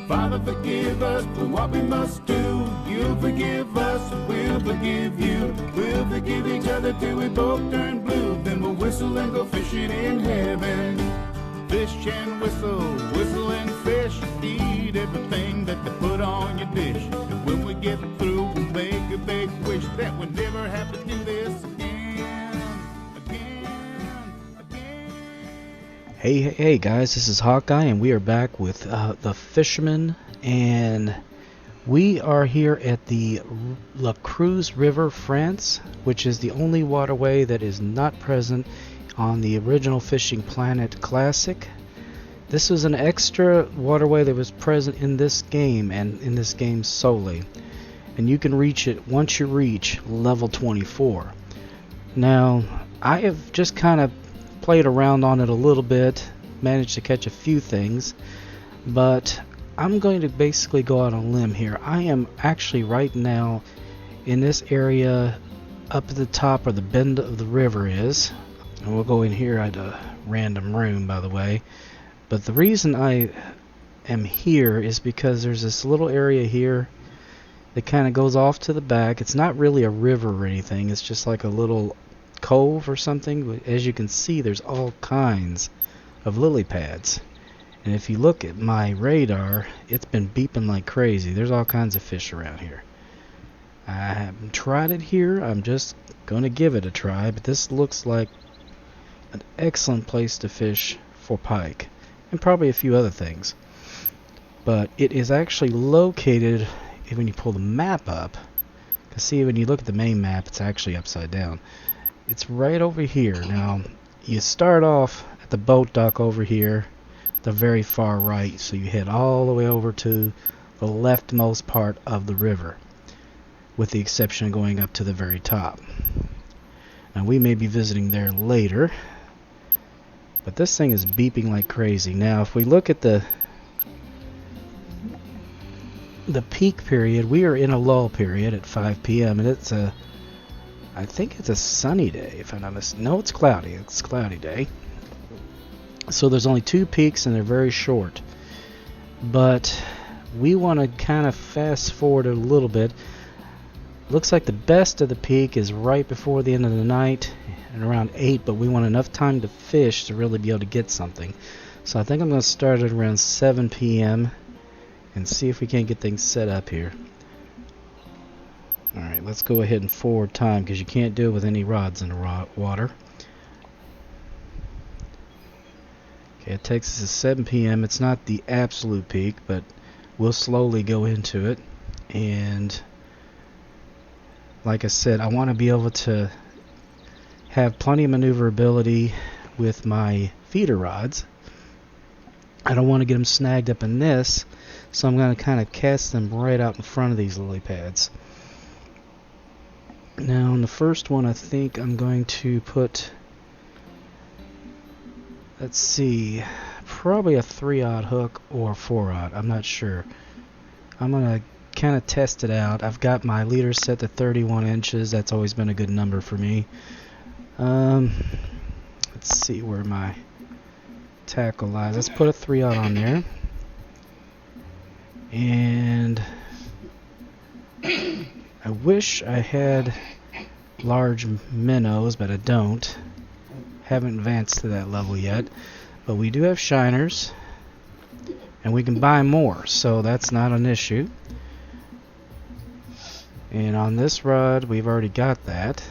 Father, forgive us for what we must do. You forgive us, we'll forgive you. We'll forgive each other till we both turn blue. Then we'll whistle and go fishing in heaven. Fish and whistle, whistle and fish. Eat everything that they put on your dish. And when we get through, we'll make a big wish that we never have to do this again. Hey guys, this is Hawkeye and we are back with the Fisherman, and we are here at the Creuse River, France, which is the only waterway that is not present on the original Fishing Planet Classic. This was an extra waterway that was present in this game and in this game solely, and you can reach it once you reach level 24. Now, I have just kind of played around on it a little bit, managed to catch a few things, but I'm going to basically go out on a limb here. I am actually right now in this area up at the top where the bend of the river is, and we'll go in here at a random room, by the way. But the reason I am here is because there's this little area here that kind of goes off to the back. It's not really a river or anything, it's just like a little cove or something. As you can see, there's all kinds of lily pads, and if you look at my radar, it's been beeping like crazy. There's all kinds of fish around here. I haven't tried it here, I'm just gonna give it a try, but this looks like an excellent place to fish for pike and probably a few other things. But it is actually located, when you pull the map up, because see, when you look at the main map, it's actually upside down. It's right over here. Now, you start off at the boat dock over here, the very far right, so you head all the way over to the leftmost part of the river, with the exception of going up to the very top. Now, we may be visiting there later, but this thing is beeping like crazy. Now, if we look at the peak period, we are in a lull period at 5 p.m. and it's a, I think it's a sunny day, if I'm not mistaken. No, it's cloudy. It's a cloudy day. So there's only 2 peaks and they're very short. But we want to kind of fast forward a little bit. Looks like the best of the peak is right before the end of the night and around 8, but we want enough time to fish to really be able to get something. So I think I'm going to start at around 7 p.m. and see if we can't get things set up here. Alright, let's go ahead and forward time, because you can't do it with any rods in the water. Okay, it takes us to 7 p.m. It's not the absolute peak, but we'll slowly go into it. And like I said, I want to be able to have plenty of maneuverability with my feeder rods. I don't want to get them snagged up in this, so I'm going to kind of cast them right out in front of these lily pads. Now, on the first one, I think I'm going to put, let's see, probably a 3/0 hook or 4/0. I'm not sure. I'm going to kind of test it out. I've got my leader set to 31 inches. That's always been a good number for me. Let's see where my tackle lies. Let's put a 3/0 on there. And I wish I had large minnows, but I don't. Haven't advanced to that level yet. But we do have shiners, and we can buy more, so that's not an issue. And on this rod, we've already got that.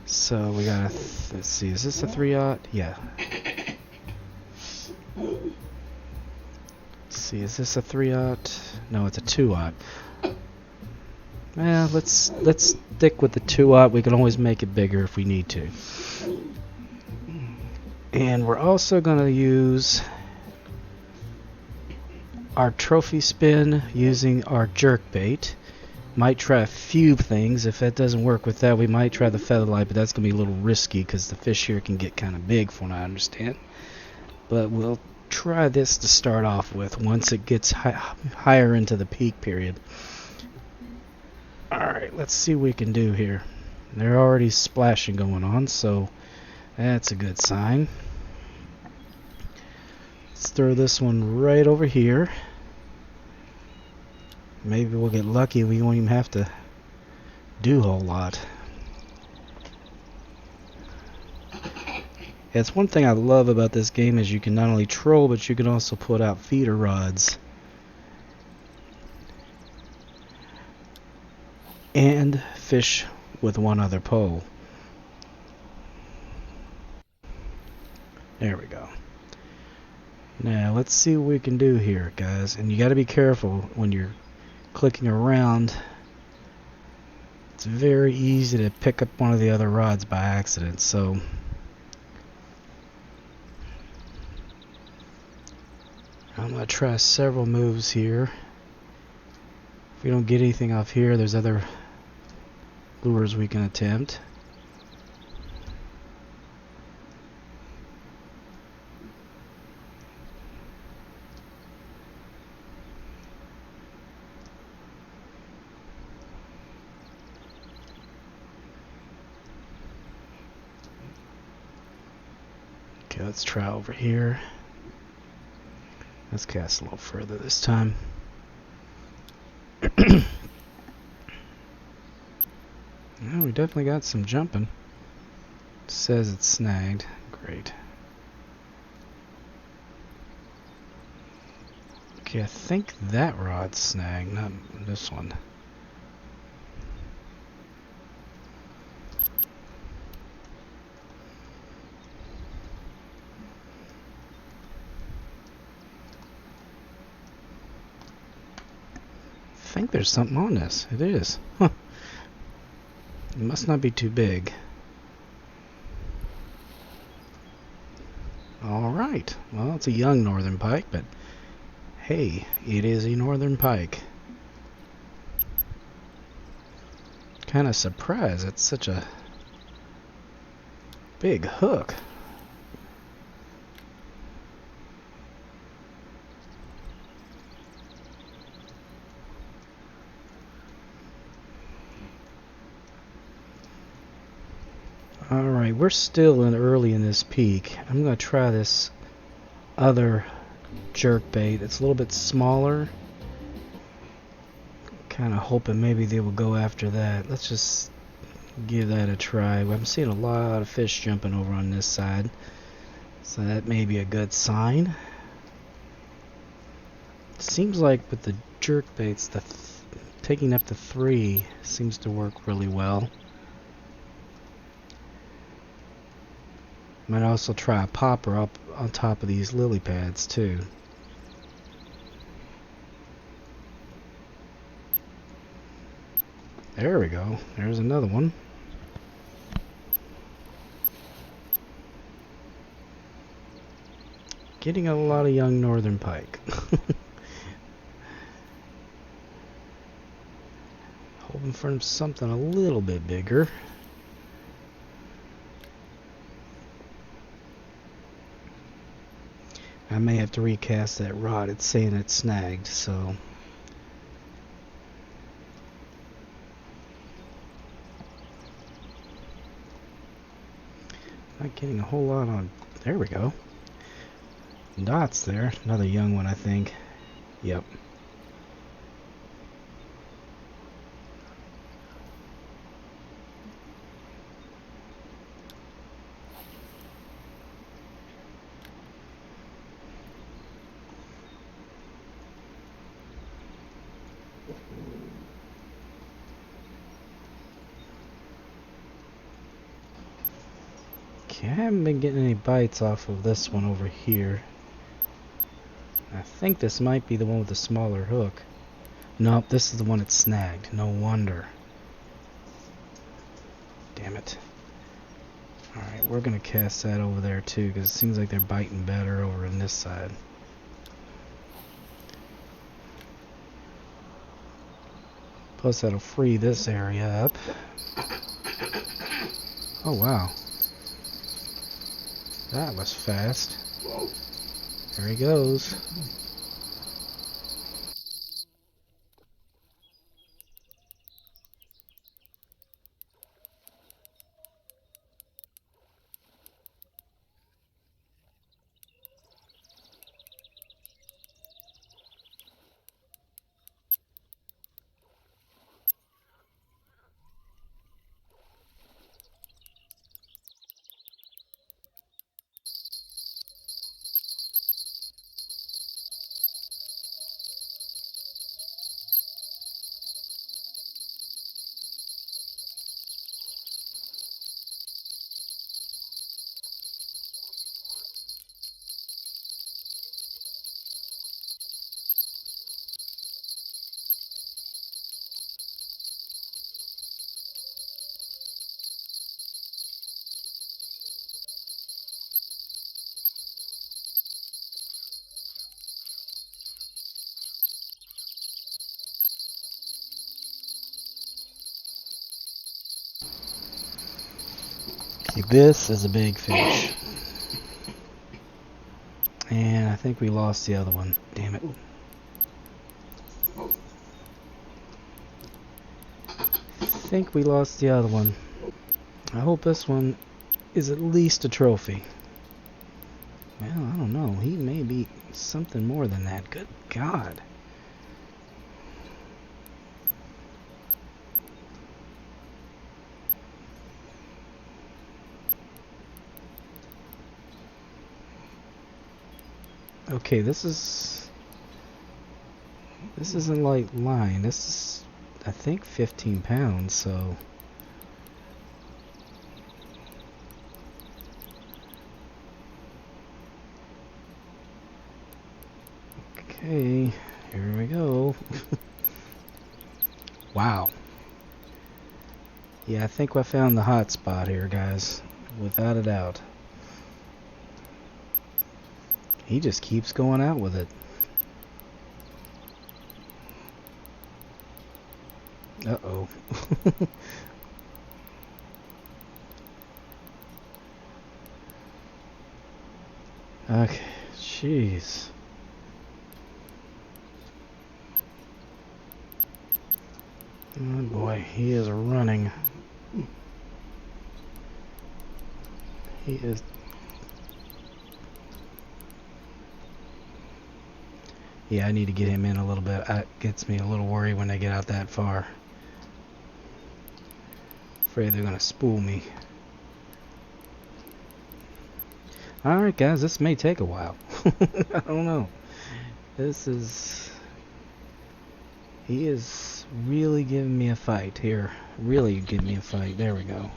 So we gotta, let's see, is this a 3/0? Yeah. Let's see, is this a 3/0? No, it's a 2/0. Well, let's stick with the 2/0. We can always make it bigger if we need to. And we're also going to use our trophy spin using our jerkbait. Might try a few things. If that doesn't work with that, we might try the featherlight, but that's going to be a little risky because the fish here can get kind of big from what I understand. But we'll try this to start off with once it gets higher into the peak period. Alright, let's see what we can do here. They're already splashing going on, so that's a good sign. Let's throw this one right over here. Maybe we'll get lucky, we won't even have to do a whole lot. It's one thing I love about this game is you can not only troll, but you can also put out feeder rods. And fish with one other pole. There we go. Now let's see what we can do here, guys. And you got to be careful when you're clicking around. It's very easy to pick up one of the other rods by accident, so I'm going to try several moves here. If we don't get anything off here, there's other lures we can attempt. Okay, let's try over here. Let's cast a little further this time. Oh, we definitely got some jumping. It says it's snagged. Great. Okay, I think that rod's snagged, not this one. I think there's something on this. It is. Huh. It must not be too big. Alright. Well, it's a young Northern Pike, but hey, it is a Northern Pike. Kind of surprised it's such a big hook. Alright, we're still early in this peak. I'm going to try this other jerk bait. It's a little bit smaller. Kind of hoping maybe they will go after that. Let's just give that a try. I'm seeing a lot of fish jumping over on this side, so that may be a good sign. It seems like with the jerk baits, taking up to 3 seems to work really well. Might also try a popper up on top of these lily pads too. There we go. There's another one. Getting a lot of young Northern Pike. Hoping for something a little bit bigger. I may have to recast that rod. It's saying it's snagged, so not getting a whole lot on. There we go. Dots there. Another young one, I think. Yep. Okay, I haven't been getting any bites off of this one over here. I think this might be the one with the smaller hook. Nope, this is the one that's snagged. No wonder. Damn it. Alright, we're going to cast that over there too, because it seems like they're biting better over on this side. Plus that'll free this area up. Oh wow. That was fast. There he goes. Okay, this is a big fish. And I think we lost the other one. Damn it. I think we lost the other one. I hope this one is at least a trophy. Well, I don't know. He may be something more than that. Good God. Okay, this isn't like line. This is, I think, 15 pounds, so okay, here we go. Wow. Yeah, I think I found the hot spot here, guys. Without a doubt. He just keeps going out with it. Uh-oh. Okay, jeez. Oh boy, he is running. He is... Yeah, I need to get him in a little bit. That gets me a little worried when they get out that far. Afraid they're gonna spool me. Alright guys, this may take a while. I don't know. This is... He is really giving me a fight here. Really giving me a fight. There we go.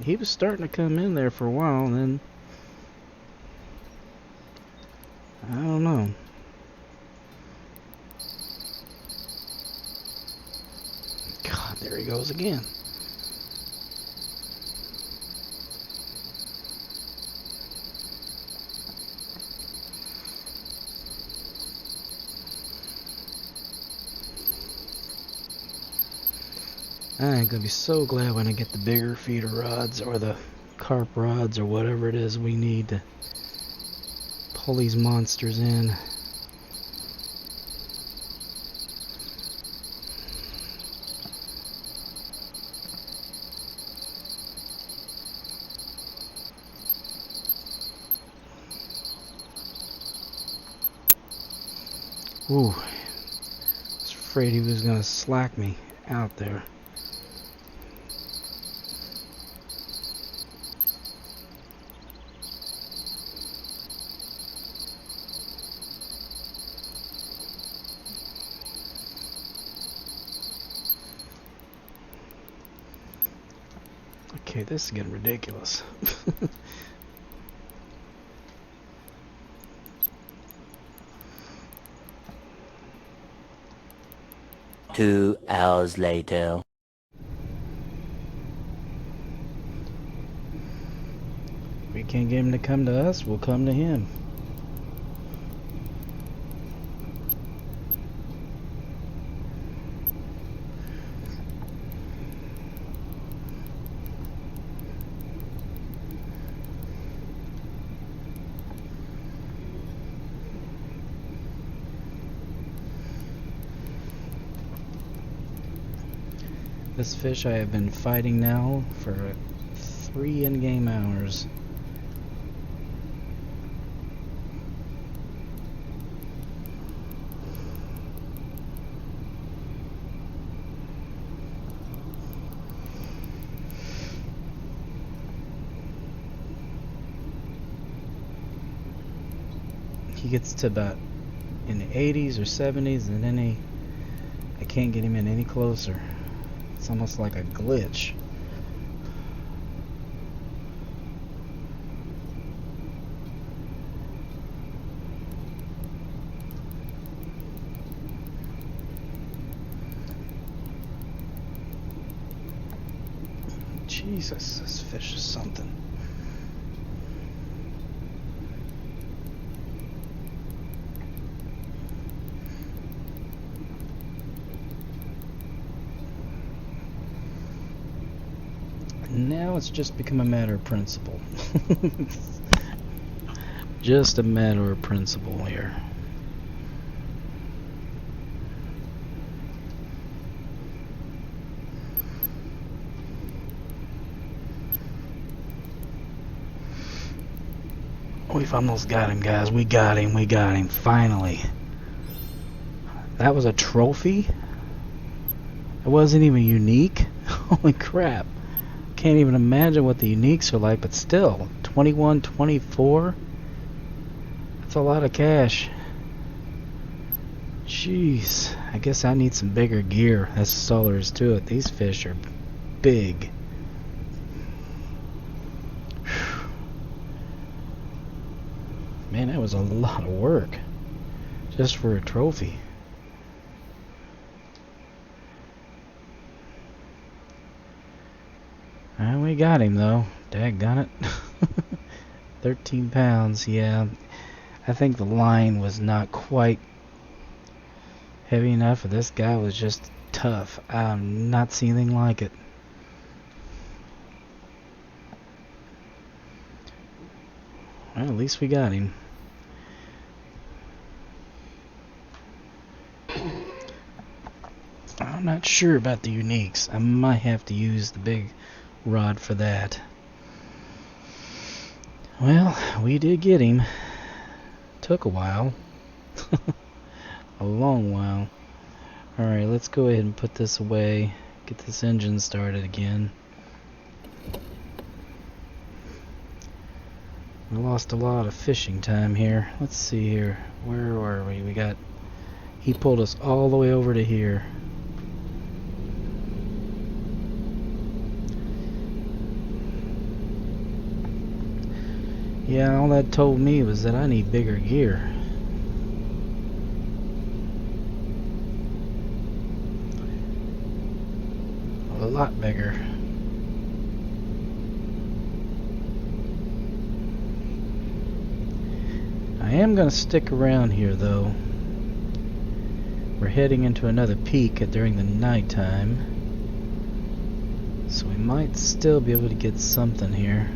He was starting to come in there for a while, and then I don't know. God, there he goes again. I'm gonna be so glad when I get the bigger feeder rods or the carp rods or whatever it is we need to pull these monsters in. Ooh, I was afraid he was gonna slack me out there. Okay, this is getting ridiculous. 2 hours later. We can't get him to come to us, we'll come to him. This fish I have been fighting now for 3 in-game hours. He gets to about in the 80s or 70s, and then I can't get him in any closer. It's almost like a glitch. Jesus, this fish is something. Now it's just become a matter of principle. Just a matter of principle here. We've almost got him, guys. We got him, finally. That was a trophy? It wasn't even unique? Holy crap. Can't even imagine what the uniques are like, but still, 21, 24? That's a lot of cash. Jeez, I guess I need some bigger gear. That's all there is to it. These fish are big. Man, that was a lot of work just for a trophy. And we got him though. Daggone it. 13 pounds, yeah. I think the line was not quite heavy enough, and this guy was just tough. I've not seen anything like it. Well, at least we got him. I'm not sure about the uniques. I might have to use the big rod for that. Well, we did get him. Took a while. A long while. Alright, let's go ahead and put this away. Get this engine started again. We lost a lot of fishing time here. Let's see here. Where were we? He pulled us all the way over to here. Yeah, all that told me was that I need bigger gear. A lot bigger. I am going to stick around here though. We're heading into another peak during the nighttime, so we might still be able to get something here.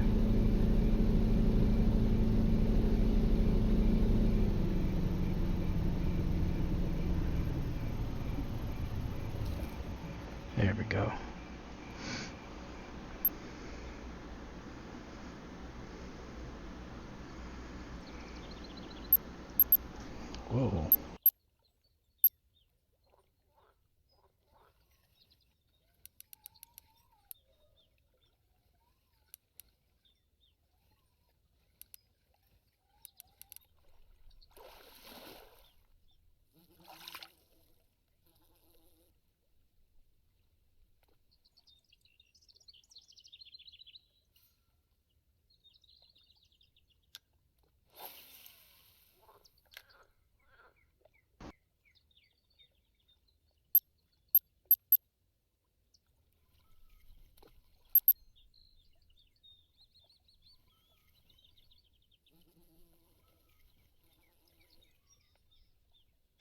There we go. Whoa.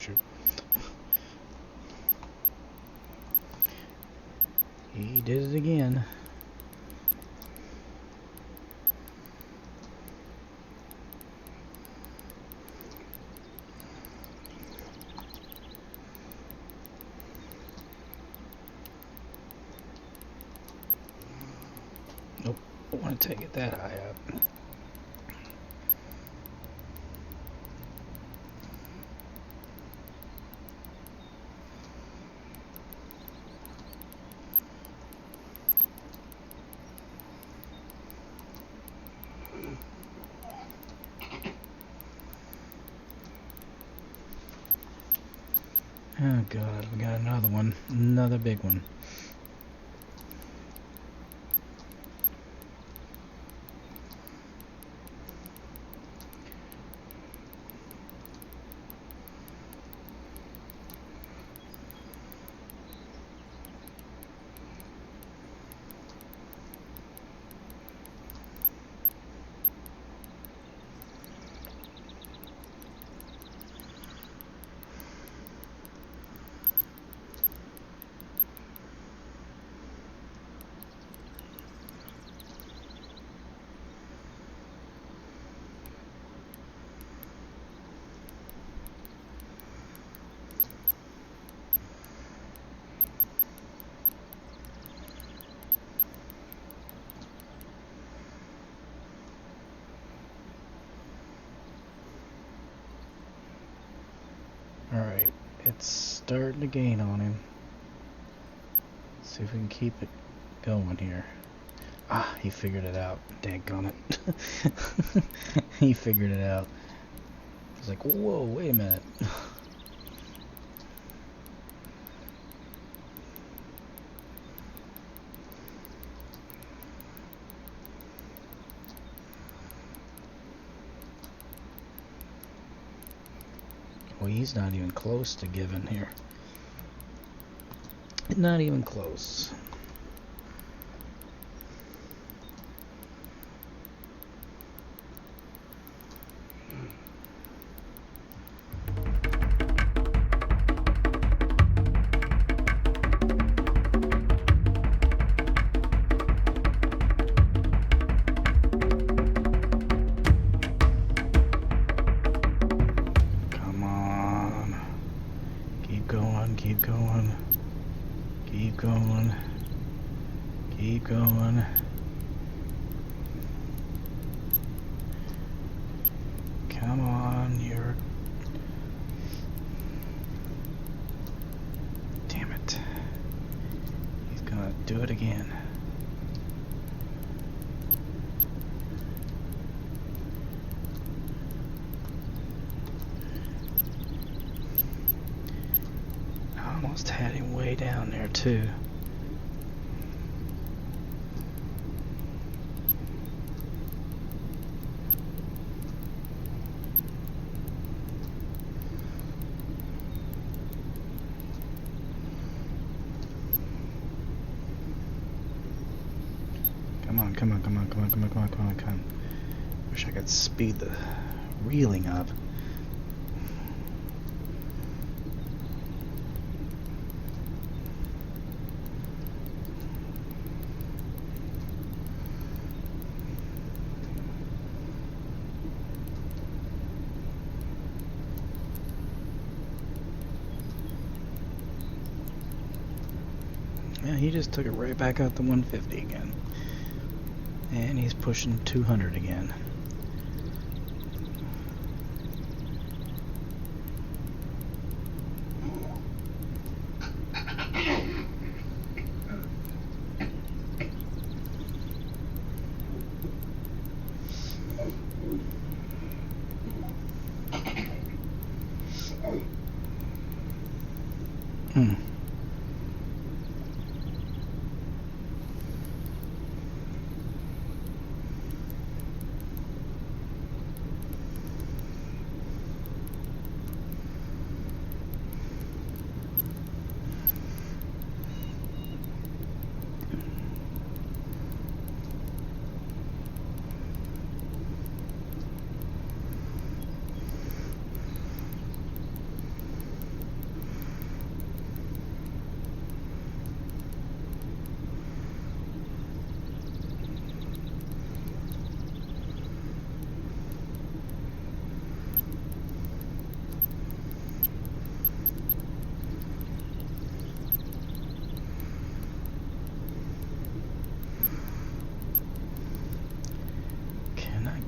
true. He did it again. Nope, I want to take it that high up. Oh god, we got another one. Another big one. Alright, it's starting to gain on him. Let's see if we can keep it going here. Ah, he figured it out. Daggone it. He figured it out. I was like, whoa, wait a minute. Well, he's not even close to giving here. Not even close. Keep going. Keep going. Keep going. Come on, you're... Damn it. He's gonna do it again. Almost had him way down there too. Come on, come on, come on, come on, come on, come on, come on, come on. Wish I could speed the reeling up. Yeah, he just took it right back out to 150 again. And he's pushing 200 again.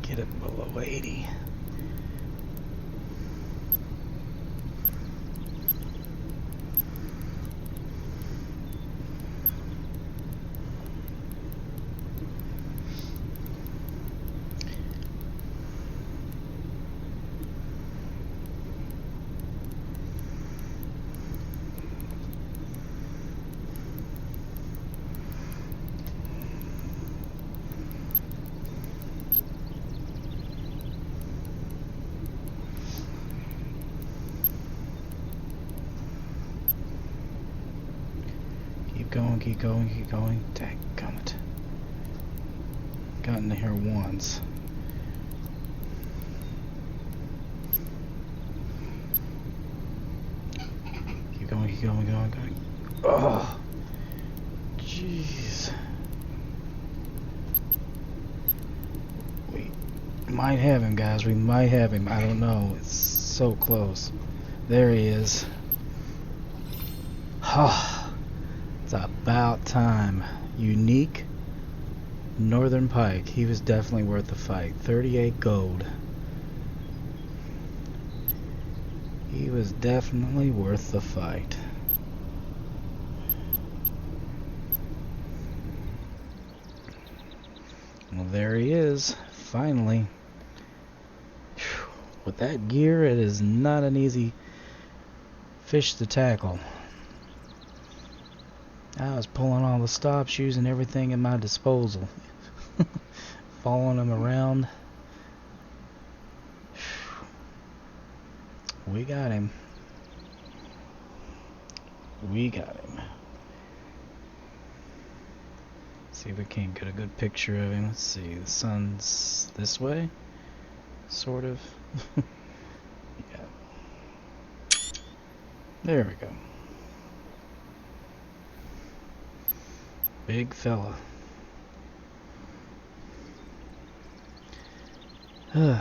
get it below 80. Keep going. Dadgummit. Got in here once. Keep going. Oh, jeez. We might have him, guys. We might have him. I don't know. It's so close. There he is. Oh. It's about time. Unique Northern Pike. He was definitely worth the fight. 38 gold. He was definitely worth the fight. Well, there he is. Finally. Whew. With that gear, it is not an easy fish to tackle. I was pulling all the stops, using everything at my disposal. Following him around. We got him. See if we can't get a good picture of him. Let's see, the sun's this way? Sort of. Yeah. There we go. Big fella. And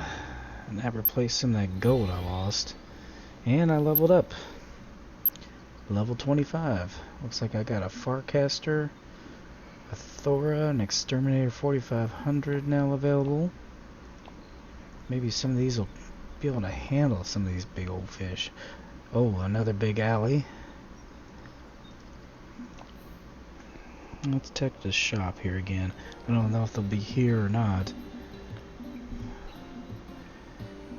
that replaced some of that gold I lost. And I leveled up. Level 25. Looks like I got a Farcaster, a Thora, an Exterminator 4500 now available. Maybe some of these will be able to handle some of these big old fish. Oh, another big alley. Let's check the shop here again. I don't know if they'll be here or not.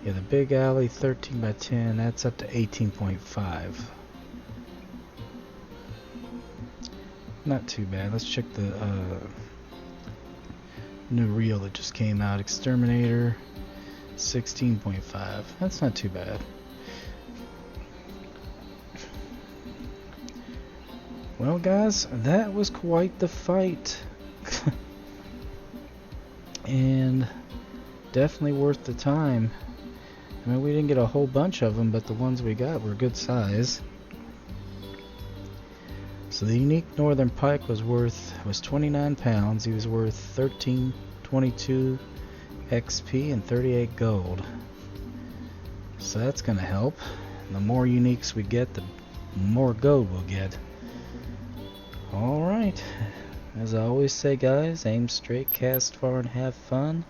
Yeah, the big alley, 13 by 10, that's up to 18.5. Not too bad. Let's check the new reel that just came out. Exterminator, 16.5. That's not too bad. Well, guys, that was quite the fight. And definitely worth the time. I mean, we didn't get a whole bunch of them, but the ones we got were good size. So the unique Northern Pike was 29 pounds. He was worth 1322 XP and 38 gold. So that's going to help. The more uniques we get, the more gold we'll get. Alright, as I always say, guys, aim straight, cast far, and have fun,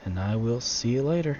and I will see you later.